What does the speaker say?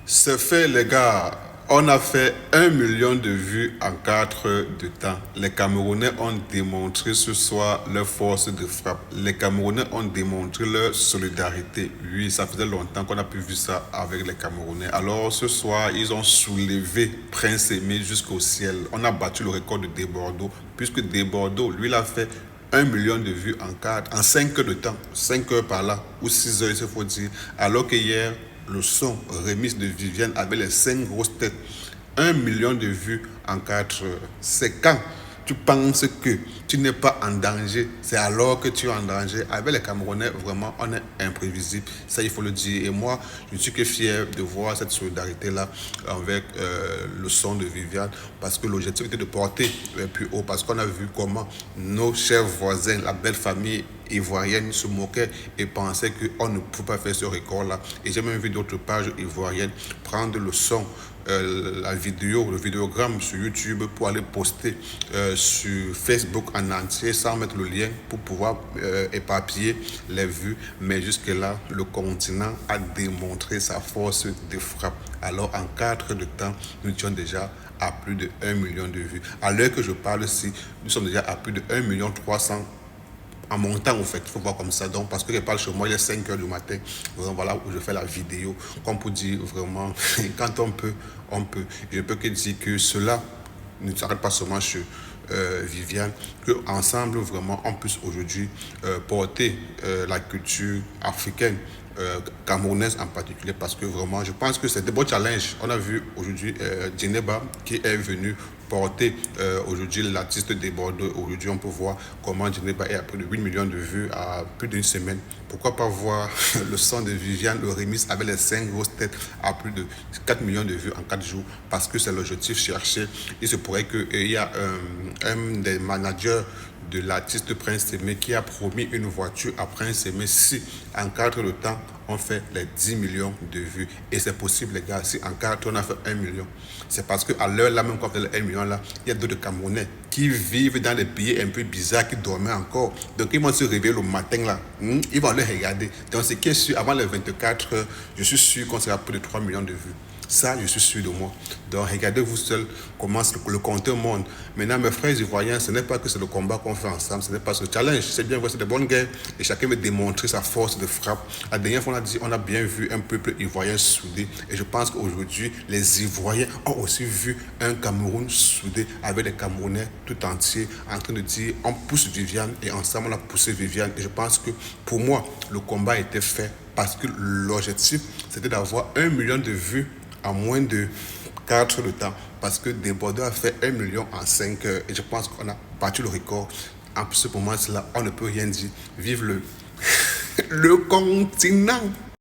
C'est fait, les gars. On a fait 1 million de vues en 4 heures de temps. Les Camerounais ont démontré ce soir leur force de frappe. Les Camerounais ont démontré leur solidarité. Oui, ça faisait longtemps qu'on a pu voir ça avec les Camerounais. Alors ce soir, ils ont soulevé Prince Aimé jusqu'au ciel. On a battu le record de Desbordeaux, puisque Desbordeaux, lui, il a fait 1 million de vues en 5 heures de temps, 5 heures par là, ou 6 heures, il faut dire. Alors que hier, le son remix de Viviane avec les 5 grosses têtes, 1 million de vues en 4 heures. C'est quand tu penses que tu n'es pas en danger, c'est alors que tu es en danger. Avec les Camerounais, vraiment, on est imprévisible. Ça, il faut le dire. Et moi, je ne suis que fier de voir cette solidarité-là avec le son de Viviane, parce que l'objectif était de porter plus haut, parce qu'on a vu comment nos chers voisins, la belle famille ivoirienne se moquaient et pensaient qu'on ne pouvait pas faire ce record-là. Et j'ai même vu d'autres pages ivoiriennes prendre le son, la vidéo, le vidéogramme sur YouTube pour aller poster sur Facebook en entier sans mettre le lien pour pouvoir éparpiller les vues. Mais jusque-là, le continent a démontré sa force de frappe. Alors en 4 heures de temps, nous étions déjà à plus de 1 million de vues. À l'heure que je parle ici, nous sommes déjà à plus de 1 million 300 en montant, au fait, il faut voir comme ça. Donc, parce que je parle chez moi, il est 5 heures du matin. Voilà où je fais la vidéo. Comme pour dire vraiment, quand on peut, on peut. Et je peux que dire que cela ne s'arrête pas seulement sur Viviane, qu'ensemble, vraiment, on puisse aujourd'hui porter la culture africaine, camerounaise en particulier, parce que vraiment, je pense que c'est des beaux challenges. On a vu aujourd'hui Djeneba qui est venu porter aujourd'hui l'artiste des Bordeaux. Aujourd'hui, on peut voir comment Djeneba est à plus de 8 millions de vues à plus d'une semaine. Pourquoi pas voir le son de Viviane, le remix avec les 5 grosses têtes à plus de 4 millions de vues en 4 jours, parce que c'est l'objectif cherché. Il se pourrait qu'il y a un des managers de l'artiste Prince Aimé qui a promis une voiture à Prince Aimé si en 4 heures de temps on fait les 10 millions de vues. Et c'est possible, les gars, si en 4 heures on a fait 1 million. C'est parce qu'à l'heure là même qu'on fait les 1 million là, il y a d'autres Camerounais qui vivent dans des pays un peu bizarres, qui dormaient encore. Donc ils vont se réveiller le matin là, ils vont les regarder. Donc ce qui est sûr, avant les 24 heures, je suis sûr qu'on sera plus de 3 millions de vues. Ça, je suis sûr de moi. Donc, regardez-vous seul comment le compteur monte. Maintenant, mes frères ivoiriens, ce n'est pas que c'est le combat qu'on fait ensemble, ce n'est pas ce challenge. C'est bien vrai, c'est de bonnes guerres. Et chacun veut démontrer sa force de frappe. La dernière fois, on a dit, on a bien vu un peuple ivoirien soudé. Et je pense qu'aujourd'hui, les Ivoiriens ont aussi vu un Cameroun soudé avec les Camerounais tout entiers en train de dire, on pousse Viviane et ensemble, on a poussé Viviane. Et je pense que pour moi, le combat était fait parce que l'objectif, c'était d'avoir 1 million de vues en moins de 4 heures de temps, parce que Desbordeaux a fait 1 million en 5 heures et je pense qu'on a battu le record. En ce moment-là, on ne peut rien dire. Vive le continent!